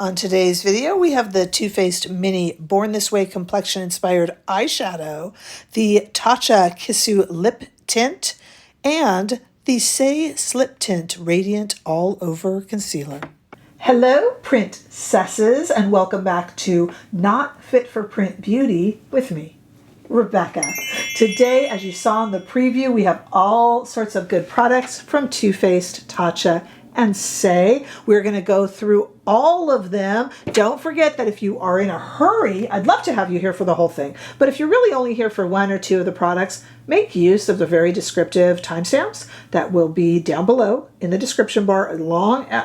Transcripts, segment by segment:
On today's video, we have the Too Faced Mini Born This Way complexion inspired eyeshadow, the TATCHA Kissu lip tint, and the Saie Slip Tint Radiant All Over Concealer. Hello, princesses, and welcome back to Not Fit for Print Beauty with me, Rebecca. Today, as you saw in the preview, we have all sorts of good products from Too Faced, Tatcha, and Saie. We're going to go through all of them. Don't forget that if you are in a hurry, I'd love to have you here for the whole thing. But if you're really only here for one or two of the products, make use of the very descriptive timestamps that will be down below in the description bar.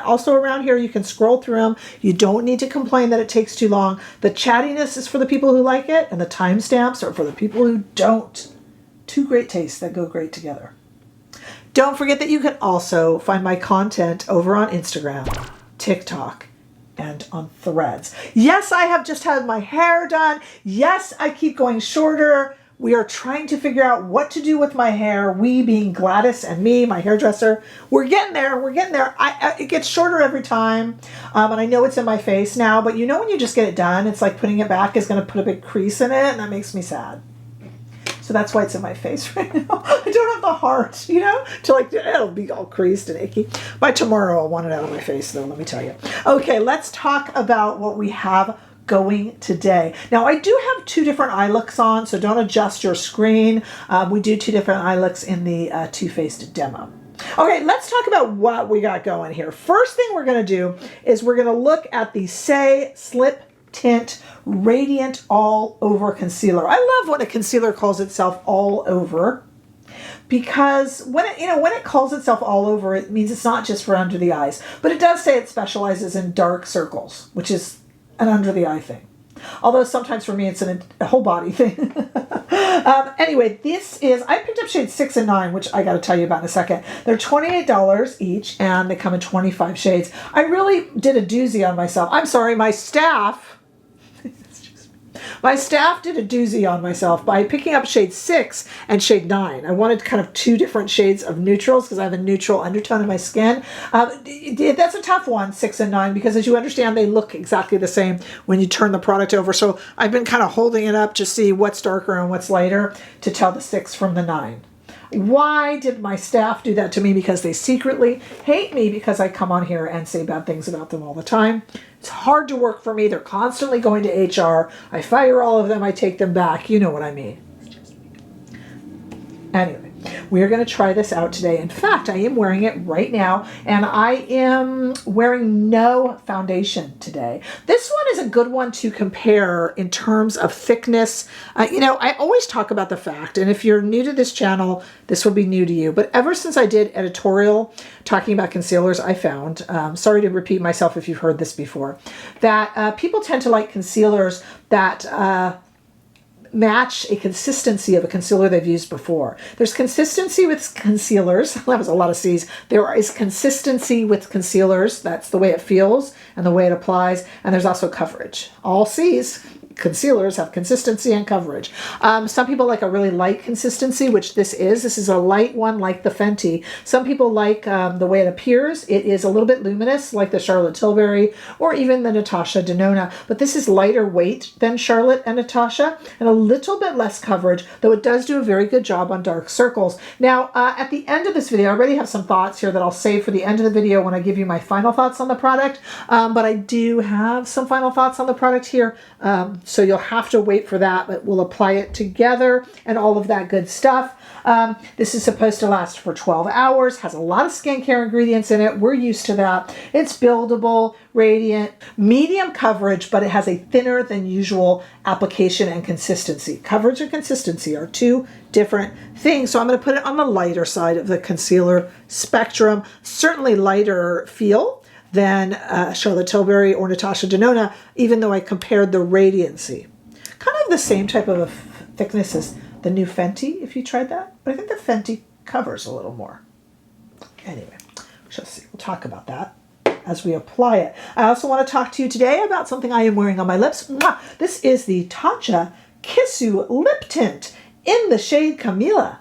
Also around here, you can scroll through them. You don't need to complain that it takes too long. The chattiness is for the people who like it, and the timestamps are for the people who don't. Two great tastes that go great together. Don't forget that you can also find my content over on Instagram, TikTok, and on Threads. Yes, I have just had my hair done. Yes, I keep going shorter. We are trying to figure out what to do with my hair. We being Gladys and me, my hairdresser. We're getting there. We're getting there. It gets shorter every time. And I know it's in my face now, but you know when you just get it done, it's like putting it back is going to put a big crease in it, and that makes me sad. So that's why it's in my face right now. I don't have the heart, you know, to like, it'll be all creased and icky. By tomorrow, I'll want it out of my face though, let me tell you. Okay, let's talk about what we have going today. Now, I do have two different eye looks on, so don't adjust your screen. We do two different eye looks in the Too Faced demo. Okay, let's talk about what we got going here. First thing we're going to do is we're going to look at the Saie Slip Tint Radiant All Over Concealer. I love when a concealer calls itself all over, because when it calls itself all over, it means it's not just for under the eyes, but it does say it specializes in dark circles, which is an under the eye thing. Although sometimes for me it's a whole body thing. Anyway, I picked up shades 6 and 9, which I got to tell you about in a second. They're $28 each, and they come in 25 shades. I really did a doozy on myself. I'm sorry, my staff did a doozy on myself by picking up shade 6 and shade 9. I wanted kind of two different shades of neutrals because I have a neutral undertone in my skin. That's a tough one, 6 and 9, because as you understand, they look exactly the same when you turn the product over. So I've been kind of holding it up to see what's darker and what's lighter to tell the 6 from the 9. Why did my staff do that to me? Because they secretly hate me because I come on here and say bad things about them all the time. It's hard to work for me. They're constantly going to HR. I fire all of them. I take them back. You know what I mean. Anyway, we are going to try this out today. In fact, I am wearing it right now, and I am wearing no foundation today. This one is a good one to compare in terms of thickness. I always talk about the fact, and if you're new to this channel, this will be new to you, but ever since I did editorial talking about concealers, I found, sorry to repeat myself if you've heard this before, that people tend to like concealers that match a consistency of a concealer they've used before. There's consistency with concealers. That was a lot of C's. There is consistency with concealers. That's the way it feels and the way it applies. And there's also coverage. All C's. Concealers have consistency and coverage. Some people like a really light consistency, which this is. This is a light one like the Fenty. Some people like the way it appears. It is a little bit luminous like the Charlotte Tilbury or even the Tatcha Demo, but this is lighter weight than Charlotte and Natasha and a little bit less coverage, though it does do a very good job on dark circles. Now, at the end of this video, I already have some thoughts here that I'll save for the end of the video when I give you my final thoughts on the product, but I do have some final thoughts on the product here. So you'll have to wait for that, but we'll apply it together and all of that good stuff. This is supposed to last for 12 hours, has a lot of skincare ingredients in it. We're used to that. It's buildable, radiant, medium coverage, but it has a thinner than usual application and consistency. Coverage and consistency are two different things. So I'm going to put it on the lighter side of the concealer spectrum. Certainly lighter feel than Charlotte Tilbury or Natasha Demo, even though I compared the radiancy. Kind of the same type of thickness as the new Fenty, if you tried that. But I think the Fenty covers a little more. Anyway, we shall see. We'll talk about that as we apply it. I also want to talk to you today about something I am wearing on my lips. This is the TATCHA Kissu lip tint in the shade Camellia.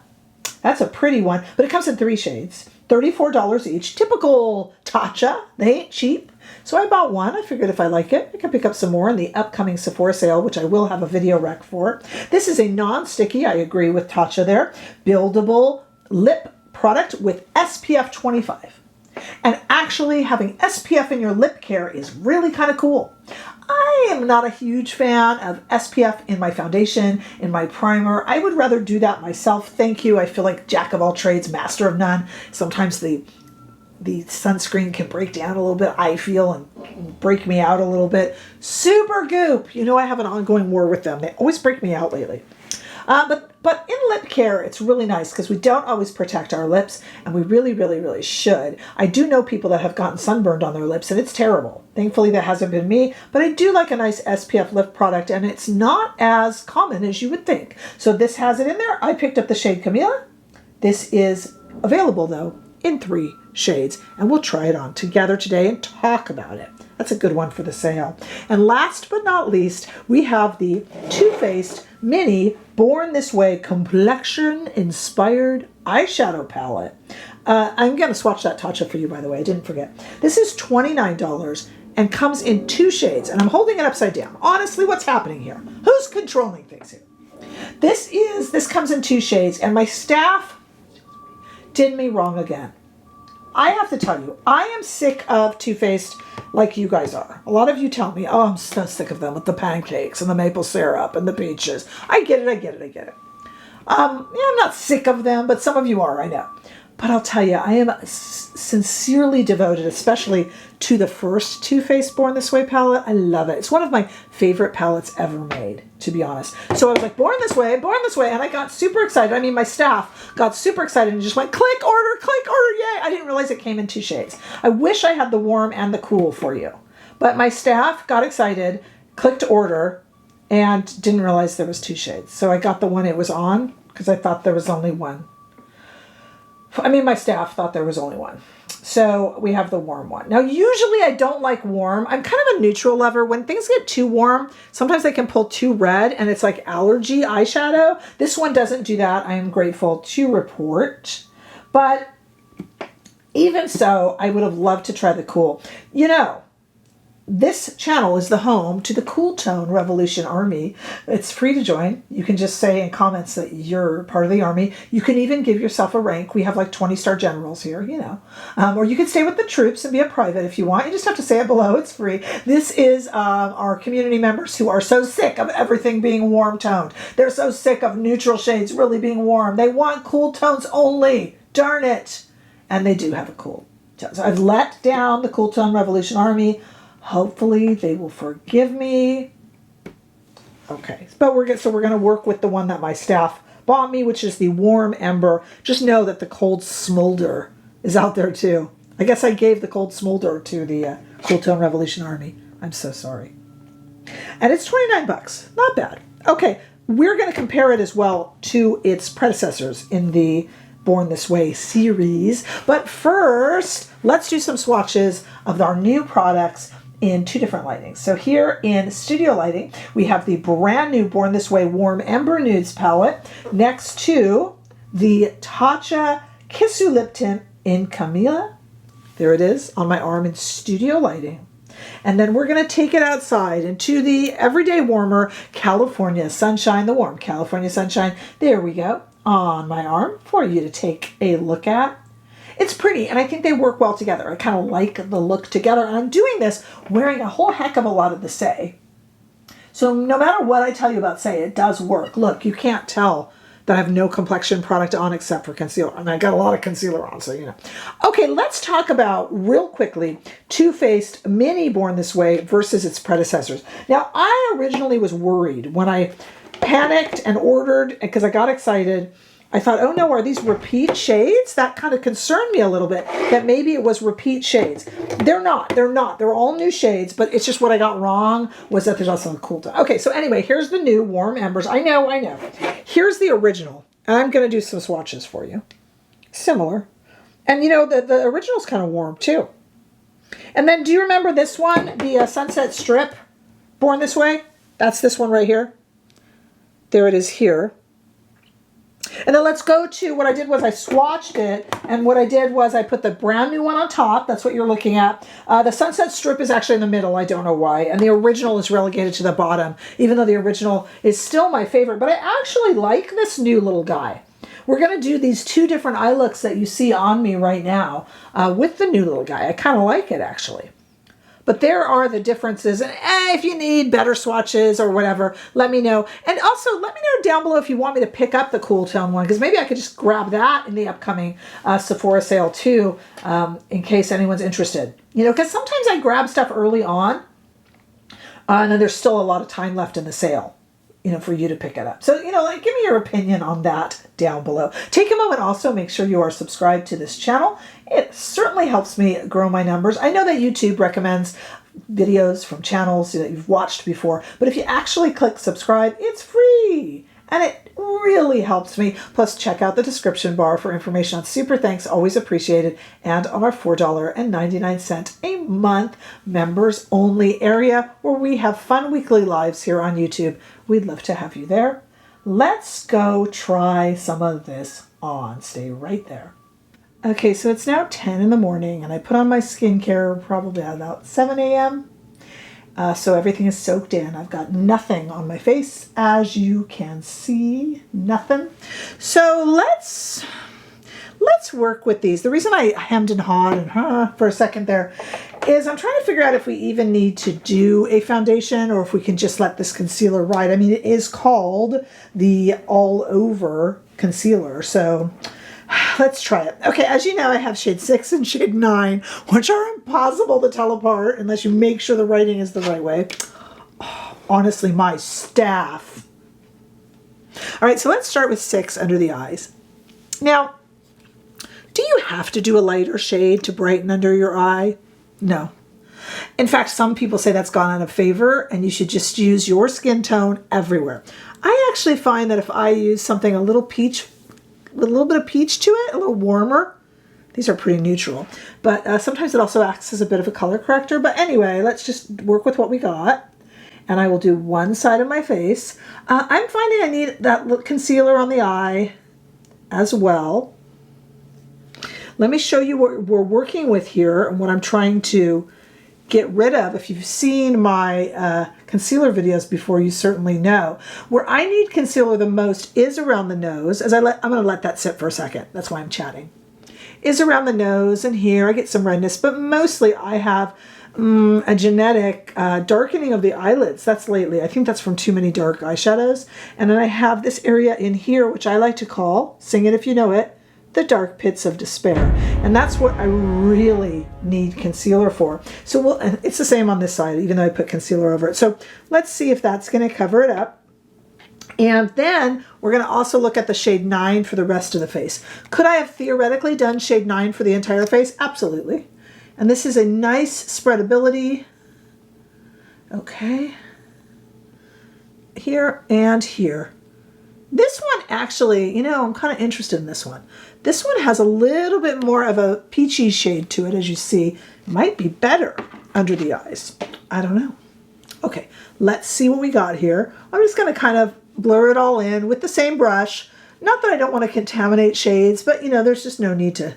That's a pretty one, but it comes in 3 shades. $34 each. Typical Tatcha. They ain't cheap. So I bought one. I figured if I like it, I can pick up some more in the upcoming Sephora sale, which I will have a video rec for. This is a non-sticky, I agree with Tatcha there, buildable lip product with SPF 25. And actually having SPF in your lip care is really kind of cool. I am not a huge fan of SPF in my foundation, in my primer. I would rather do that myself. Thank you. I feel like jack of all trades, master of none. Sometimes the sunscreen can break down a little bit, I feel, and break me out a little bit. Super Goop. You know I have an ongoing war with them. They always break me out lately. But in lip care, it's really nice because we don't always protect our lips, and we really, really, really should. I do know people that have gotten sunburned on their lips, and it's terrible. Thankfully, that hasn't been me, but I do like a nice SPF lip product, and it's not as common as you would think. So this has it in there. I picked up the shade Camellia. This is available, though, in 3 shades, and we'll try it on together today and talk about it. That's a good one for the sale. And last but not least, we have the Too Faced Mini Born This Way Complexion Inspired Eyeshadow Palette. I'm going to swatch that Tatcha for you, by the way. I didn't forget. This is $29 and comes in 2 shades, and I'm holding it upside down. Honestly, what's happening here? Who's controlling things here? This comes in 2 shades, and my staff did me wrong again. I have to tell you, I am sick of Too Faced like you guys are. A lot of you tell me, oh, I'm so sick of them with the pancakes and the maple syrup and the peaches. I get it. Yeah, I'm not sick of them, but some of you are, I know. But I'll tell you, I am sincerely devoted, especially to the first Too Faced Born This Way palette. I love it. It's one of my favorite palettes ever made, to be honest. So I was like, Born This Way, and I got super excited. I mean, my staff got super excited and just went, click, order, yay. I didn't realize it came in 2 shades. I wish I had the warm and the cool for you. But my staff got excited, clicked order, and didn't realize there was 2 shades. So I got the one it was on because I thought there was only one. I mean, my staff thought there was only one. So we have the warm one. Now, usually I don't like warm. I'm kind of a neutral lover. When things get too warm, sometimes they can pull too red and it's like allergy eyeshadow. This one doesn't do that. I am grateful to report. But even so, I would have loved to try the cool. You know, this channel is the home to the Cool Tone Revolution Army. It's free to join. You can just say in comments that you're part of the army. You can even give yourself a rank. We have like 20-star generals here, you know. Or you can stay with the troops and be a private if you want. You just have to say it below. It's free. This is our community members who are so sick of everything being warm toned. They're so sick of neutral shades really being warm. They want cool tones only. Darn it. And they do have a cool tone. So I've let down the Cool Tone Revolution Army. Hopefully they will forgive me. Okay, but we're going to work with the one that my staff bought me, which is the Warm Ember. Just know that the Cold Smolder is out there too. I guess I gave the Cold Smolder to the Cool Tone Revolution Army. I'm so sorry. And it's $29. Not bad. Okay, we're going to compare it as well to its predecessors in the Born This Way series. But first, let's do some swatches of our new products in 2 different lightings. So here in studio lighting, we have the brand new Born This Way Warm Ember Nudes palette next to the Tatcha Kissu lip tint in Camellia. There it is on my arm in studio lighting. And then we're going to take it outside into the everyday warmer California Sunshine, the warm California Sunshine. There we go on my arm for you to take a look at. It's pretty, and I think they work well together. I kind of like the look together, and I'm doing this wearing a whole heck of a lot of the Saie. So no matter what I tell you about Saie, it does work. Look, you can't tell that I have no complexion product on except for concealer. I mean, I got a lot of concealer on, so you know. Okay, let's talk about, real quickly, Too Faced Mini Born This Way versus its predecessors. Now, I originally was worried when I panicked and ordered, because I got excited. I thought, oh no, are these repeat shades? That kind of concerned me a little bit, that maybe it was repeat shades. They're not. They're all new shades, but it's just what I got wrong was that there's also a cool tone. Okay, so anyway, here's the new Warm Embers. I know. Here's the original. And I'm going to do some swatches for you. Similar. And you know, the original's kind of warm too. And then do you remember this one? The Sunset Strip Born This Way? That's this one right here. There it is here. And then let's go to what I did was I swatched it, and what I did was I put the brand new one on top. That's what you're looking at. The Sunset Strip is actually in the middle. I don't know why. And the original is relegated to the bottom, even though the original is still my favorite. But I actually like this new little guy. We're going to do these two different eye looks that you see on me right now with the new little guy. I kind of like it, actually. But there are the differences. And if you need better swatches or whatever, let me know. And also, let me know down below if you want me to pick up the Cool Tone one, because maybe I could just grab that in the upcoming Sephora sale too, in case anyone's interested. You know, because sometimes I grab stuff early on, and then there's still a lot of time left in the sale, you know, for you to pick it up. So, you know, like, give me your opinion on that down below. Take a moment also, make sure you are subscribed to this channel. It certainly helps me grow my numbers. I know that YouTube recommends videos from channels that you've watched before, but if you actually click subscribe, it's free. And it really helps me. Plus, check out the description bar for information on Super Thanks, always appreciated, and on our $4.99 a month members only area where we have fun weekly lives here on YouTube. We'd love to have you there. Let's go try some of this on. Stay right there. Okay, so it's now 10 in the morning, and I put on my skincare probably at about 7 a.m. So everything is soaked in. I've got nothing on my face, as you can see, nothing. So let's work with these. The reason I hemmed and hawed and for a second there is I'm trying to figure out if we even need to do a foundation or if we can just let this concealer ride. I mean, it is called the All Over Concealer, so let's try it. Okay, as you know, I have shade 6 and shade 9, which are impossible to tell apart unless you make sure the writing is the right way. Oh, honestly, my staff. All right, so let's start with 6 under the eyes. Now, do you have to do a lighter shade to brighten under your eye? No. In fact, some people say that's gone out of favor and you should just use your skin tone everywhere. I actually find that if I use something a little peach, with a little bit of peach to it, a little warmer. These are pretty neutral, but sometimes it also acts as a bit of a color corrector. But anyway, let's just work with what we got. And I will do one side of my face. I'm finding I need that concealer on the eye as well. Let me show you what we're working with here and what I'm trying to get rid of. If you've seen my concealer videos before, you certainly know. Where I need concealer the most is around the nose. I'm going to let that sit for a second. That's why I'm chatting. Is around the nose and here. I get some redness, but mostly I have a genetic darkening of the eyelids. That's lately. I think that's from too many dark eyeshadows. And then I have this area in here, which I like to call, sing it if you know it, the dark pits of despair. And that's what I really need concealer for. So it's the same on this side, even though I put concealer over it. So let's see if that's going to cover it up. And then we're going to also look at the shade 9 for the rest of the face. Could I have theoretically done shade 9 for the entire face? Absolutely. And this is a nice spreadability. Okay. Here and here. This one actually, you know, I'm kind of interested in this one. This one has a little bit more of a peachy shade to it, as you see. It might be better under the eyes. I don't know. Okay, let's see what we got here. I'm just going to kind of blur it all in with the same brush. Not that I don't want to contaminate shades, but, you know, there's just no need to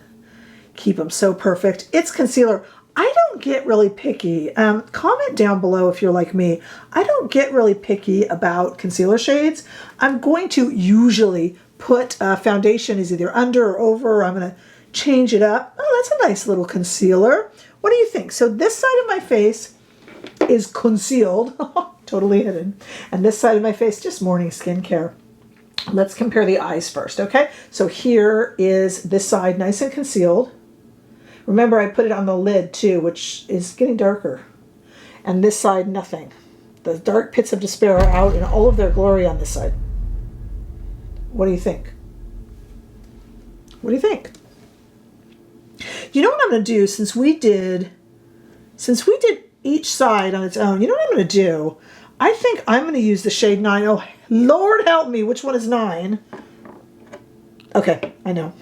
keep them so perfect. It's concealer. I don't get really picky. Comment down below if you're like me. I don't get really picky about concealer shades. I'm going to usually put foundation is either under or over, or I'm going to change it up. Oh, that's a nice little concealer. What do you think? So this side of my face is concealed, totally hidden. And this side of my face, just morning skincare. Let's compare the eyes first, okay? So here is this side nice and concealed. Remember, I put it on the lid too, which is getting darker. And this side, nothing. The dark pits of despair are out in all of their glory on this side. What do you think? What do you think? You know what I'm going to do, since we did each side on its own, you know what I'm going to do? I think I'm going to use the shade 9. Oh, Lord help me, which one is 9? Okay, I know.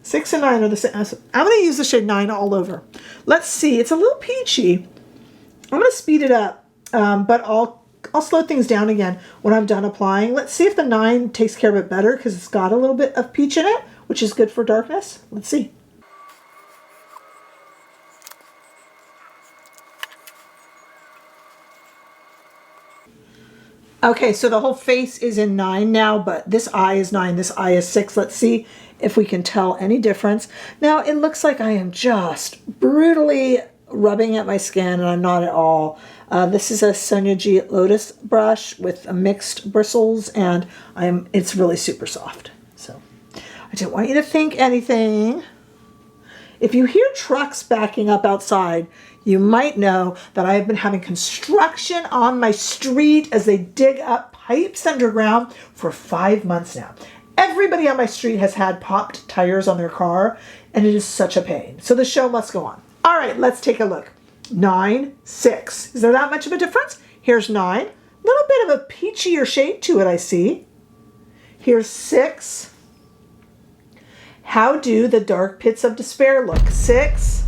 6 and 9 are the same. I'm going to use the shade 9 all over. Let's see. It's a little peachy. I'm going to speed it up, but I'll I'll slow things down again when I'm done applying. Let's see if the 9 takes care of it better because it's got a little bit of peach in it, which is good for darkness. Let's see. Okay, so the whole face is in 9 now, but this eye is 9, this eye is 6. Let's see if we can tell any difference. Now, it looks like I am just brutally rubbing at my skin, and I'm not at all. This is a Sonia G Lotus brush with mixed bristles, and it's really super soft. So I didn't want you to think anything. If you hear trucks backing up outside, you might know that I have been having construction on my street as they dig up pipes underground for 5 months now. Everybody on my street has had popped tires on their car, and it is such a pain. So the show must go on. All right, let's take a look. 9, 6. Is there that much of a difference? Here's 9. A little bit of a peachier shade to it, I see. Here's 6. How do the dark pits of despair look? 6,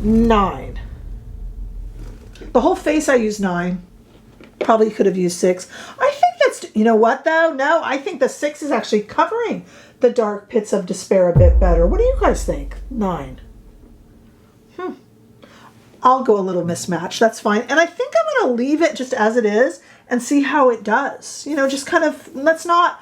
9. The whole face I used 9. Probably could have used 6. I think that's, you know what though? No, I think the 6 is actually covering the dark pits of despair a bit better. What do you guys think? 9. I'll go a little mismatched. That's fine. And I think I'm going to leave it just as it is and see how it does. You know, just kind of, let's not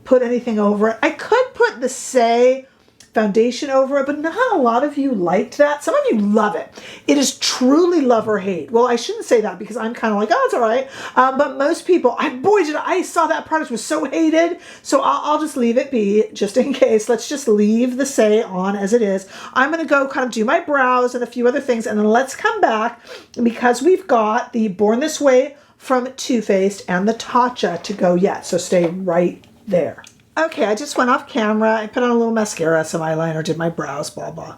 put anything over it. I could put the Saie foundation over it, but not a lot of you liked that. Some of you love it. It is truly love or hate. Well, I shouldn't say that because I'm kind of like, oh, it's all right. But most people, boy, did I saw that product was so hated. So I'll just leave it be just in case. Let's just leave the Saie on as it is. I'm going to go kind of do my brows and a few other things. And then let's come back because we've got the Born This Way from Too Faced and the Tatcha to go yet. So stay right there. Okay, I just went off camera. I put on a little mascara, some eyeliner, did my brows, blah, blah.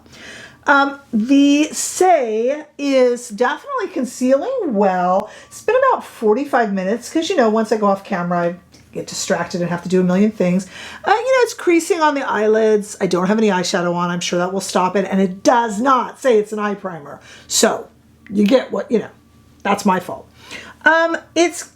The Saie is definitely concealing well. It's been about 45 minutes because, you know, once I go off camera, I get distracted and have to do a million things. You know, it's creasing on the eyelids. I don't have any eyeshadow on. I'm sure that will stop it. And it does not say it's an eye primer. So you get what, you know, that's my fault. It's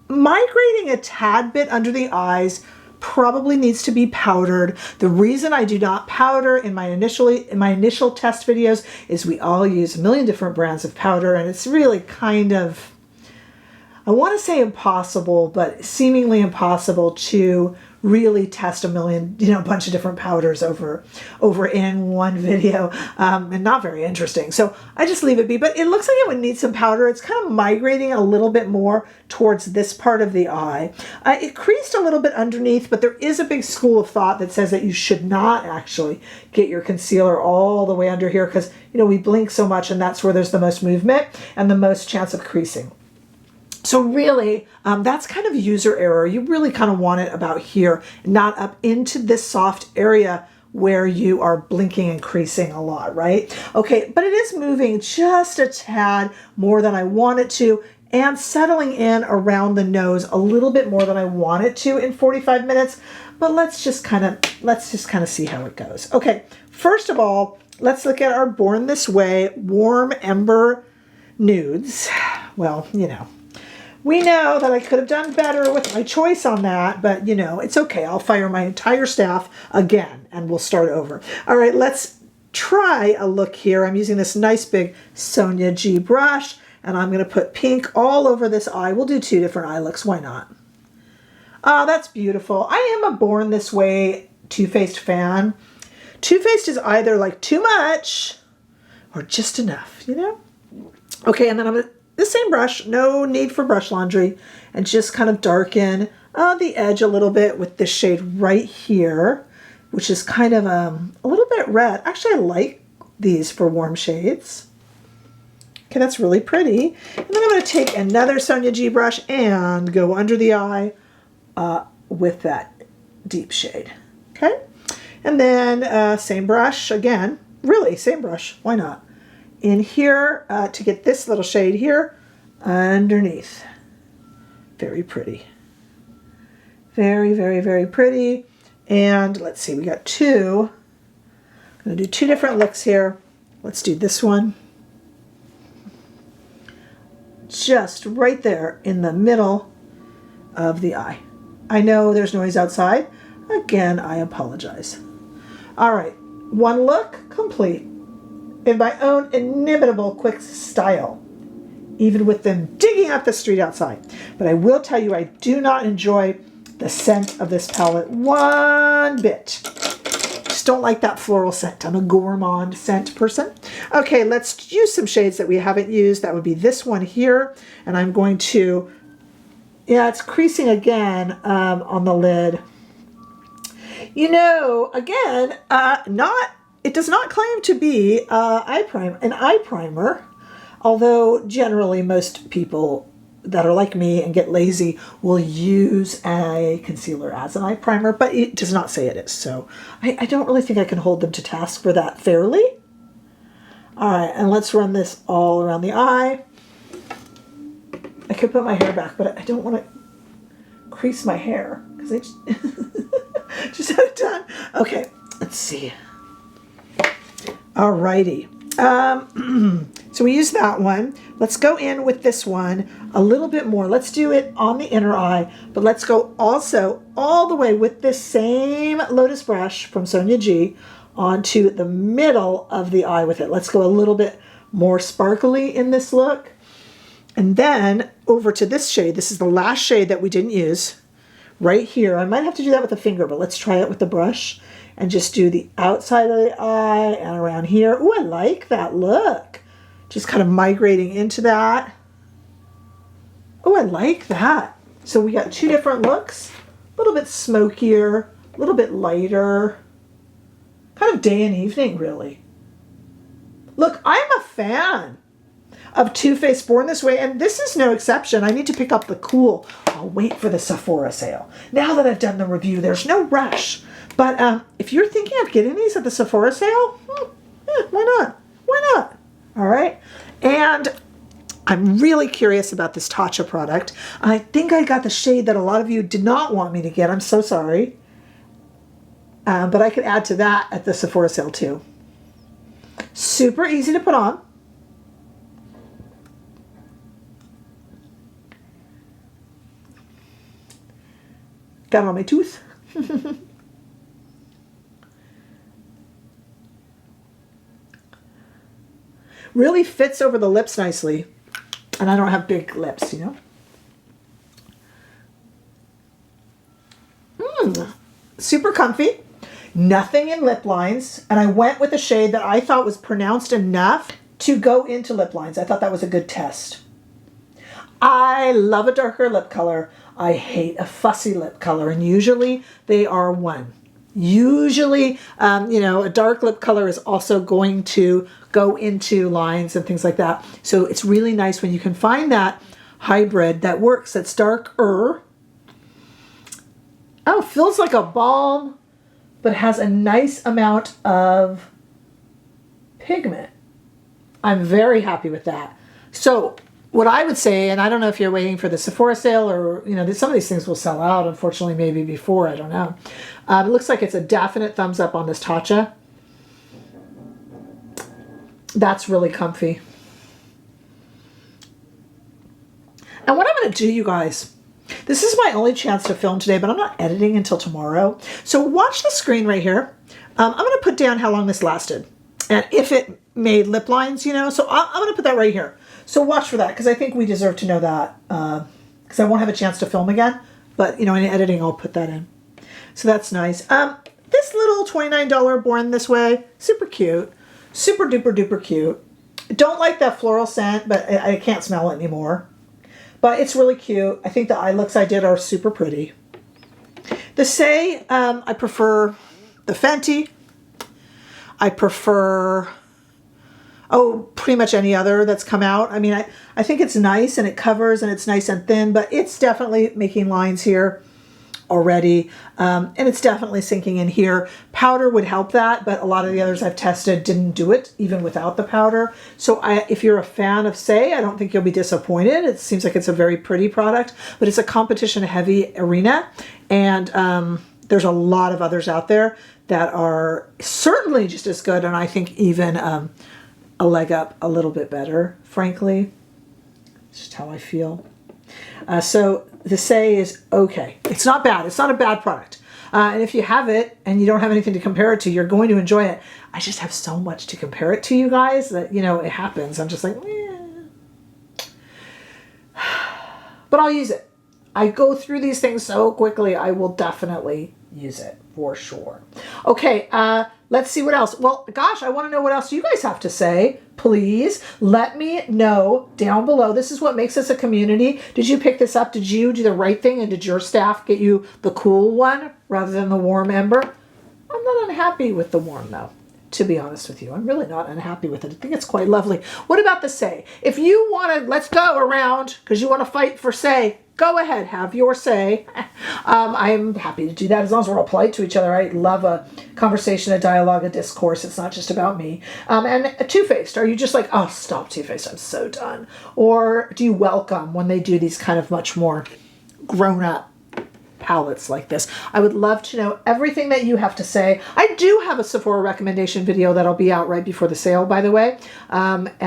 migrating a tad bit under the eyes. Probably needs to be powdered. The reason I do not powder in my initial test videos is we all use a million different brands of powder, and it's really kind of, I want to say impossible, but seemingly impossible to really test a bunch of different powders over in one video, and not very interesting. So I just leave it be, but it looks like it would need some powder. It's kind of migrating a little bit more towards this part of the eye. It creased a little bit underneath, but there is a big school of thought that says that you should not actually get your concealer all the way under here because, you know, we blink so much and that's where there's the most movement and the most chance of creasing. So really, that's kind of user error. You really kind of want it about here, not up into this soft area where you are blinking and creasing a lot, right? Okay, but it is moving just a tad more than I want it to and settling in around the nose a little bit more than I want it to in 45 minutes. But let's just kind of see how it goes. Okay, first of all, let's look at our Born This Way Warm Ember Nudes. Well, you know, we know that I could have done better with my choice on that, but you know, it's okay. I'll fire my entire staff again and we'll start over. All right, let's try a look here. I'm using this nice big Sonia G brush and I'm going to put pink all over this eye. We'll do 2 different eye looks. Why not? Oh, that's beautiful. I am a Born This Way Too Faced fan. Too Faced is either like too much or just enough, you know? Okay, and then I'm going to the same brush, no need for brush laundry, and just kind of darken the edge a little bit with this shade right here, which is kind of a little bit red. Actually, I like these for warm shades. Okay, that's really pretty. And then I'm going to take another Sonia G brush and go under the eye with that deep shade. Okay, and then same brush again. Really, same brush. Why not? In here to get this little shade here underneath. Very pretty. Very, very, very pretty. And let's see, we got 2. I'm going to do 2 different looks here. Let's do this one. just right there in the middle of the eye. I know there's noise outside. Again, I apologize. All right, one look complete in my own inimitable quick style, even with them digging up the street outside. But I will tell you, I do not enjoy the scent of this palette one bit. Just don't like that floral scent. I'm a gourmand scent person. Okay, let's use some shades that we haven't used. That would be this one here. And I'm going to, yeah, it's creasing again on the lid. You know, again, it does not claim to be an eye primer, although generally most people that are like me and get lazy will use a concealer as an eye primer, but it does not say it is. So I don't really think I can hold them to task for that fairly. All right, and let's run this all around the eye. I could put my hair back, but I don't want to crease my hair because I just had it done. Okay, let's see. All righty. So we use that one. Let's go in with this one a little bit more. Let's do it on the inner eye, but let's go also all the way with this same Lotus brush from Sonia G onto the middle of the eye with it. Let's go a little bit more sparkly in this look. And then over to this shade. This is the last shade that we didn't use right here. I might have to do that with a finger, but let's try it with the brush and just do the outside of the eye and around here. Oh, I like that look. Just kind of migrating into that. Oh, I like that. So we got two different looks. A little bit smokier, a little bit lighter. Kind of day and evening, really. Look, I'm a fan of Too Faced Born This Way, and this is no exception. I need to pick up the Cool. I'll wait for the Sephora sale. Now that I've done the review, there's no rush. But if you're thinking of getting these at the Sephora sale, why not? Why not? All right. And I'm really curious about this Tatcha product. I think I got the shade that a lot of you did not want me to get. I'm so sorry. But I could add to that at the Sephora sale too. Super easy to put on. Got it on my tooth. Really fits over the lips nicely. And I don't have big lips, you know. Super comfy. Nothing in lip lines. And I went with a shade that I thought was pronounced enough to go into lip lines. I thought that was a good test. I love a darker lip color. I hate a fussy lip color. And usually they are one. Usually, you know, a dark lip color is also going to go into lines and things like that. So it's really nice when you can find that hybrid that works, that's darker. Oh, feels like a balm, but has a nice amount of pigment. I'm very happy with that. So what I would say, and I don't know if you're waiting for the Sephora sale or, you know, some of these things will sell out, unfortunately, maybe before, I don't know. It looks like it's a definite thumbs up on this Tatcha. That's really comfy. And what I'm going to do, you guys, this is my only chance to film today, but I'm not editing until tomorrow. So watch the screen right here. I'm going to put down how long this lasted and if it made lip lines, you know. So I'm going to put that right here. So watch for that because I think we deserve to know that because I won't have a chance to film again. But, you know, in editing, I'll put that in. So that's nice. This little $29 Born This Way, super cute. Super duper duper cute. Don't like that floral scent, but I can't smell it anymore. But it's really cute. I think the eye looks I did are super pretty. The Saie, I prefer the Fenty. I prefer, pretty much any other that's come out. I mean, I think it's nice and it covers and it's nice and thin, but it's definitely making lines here already. And it's definitely sinking in here. Powder would help that, but a lot of the others I've tested didn't do it, even without the powder. So if you're a fan of Saie, I don't think you'll be disappointed. It seems like it's a very pretty product, but it's a competition-heavy arena. And there's a lot of others out there that are certainly just as good, and I think even a leg up a little bit better, frankly. It's just how I feel. So the Saie is okay. It's not bad. It's not a bad product. And if you have it and you don't have anything to compare it to, you're going to enjoy it. I just have so much to compare it to, you guys, that, you know, it happens. I'm just like, but I'll use it. I go through these things so quickly. I will definitely use it for sure. Okay, let's see what else. Well, gosh, I want to know what else you guys have to say. Please let me know down below. This is what makes us a community. Did you pick this up? Did you do the right thing? And did your staff get you the cool one rather than the warm Ember? I'm not unhappy with the warm though, to be honest with you. I'm really not unhappy with it. I think it's quite lovely. What about the Saie? If you want to, let's go around because you want to fight for Saie. Go ahead, have your say. I'm happy to do that as long as we're all polite to each other. I love a conversation, a dialogue, a discourse. It's not just about me. And Too Faced, are you just like, oh, stop Too Faced, I'm so done? Or do you welcome when they do these kind of much more grown-up palettes like this? I would love to know everything that you have to say. I do have a Sephora recommendation video that'll be out right before the sale, by the way. Well,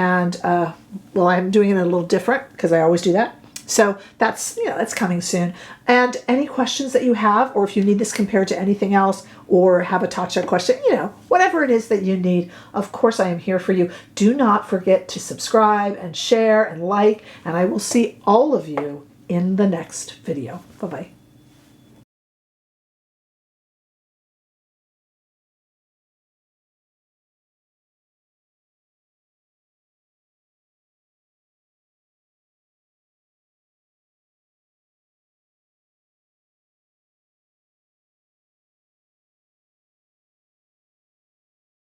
I'm doing it a little different because I always do that. So that's, you know, that's coming soon. And any questions that you have, or if you need this compared to anything else, or have a Tatcha question, you know, whatever it is that you need, of course I am here for you. Do not forget to subscribe and share and like, and I will see all of you in the next video. Bye-bye.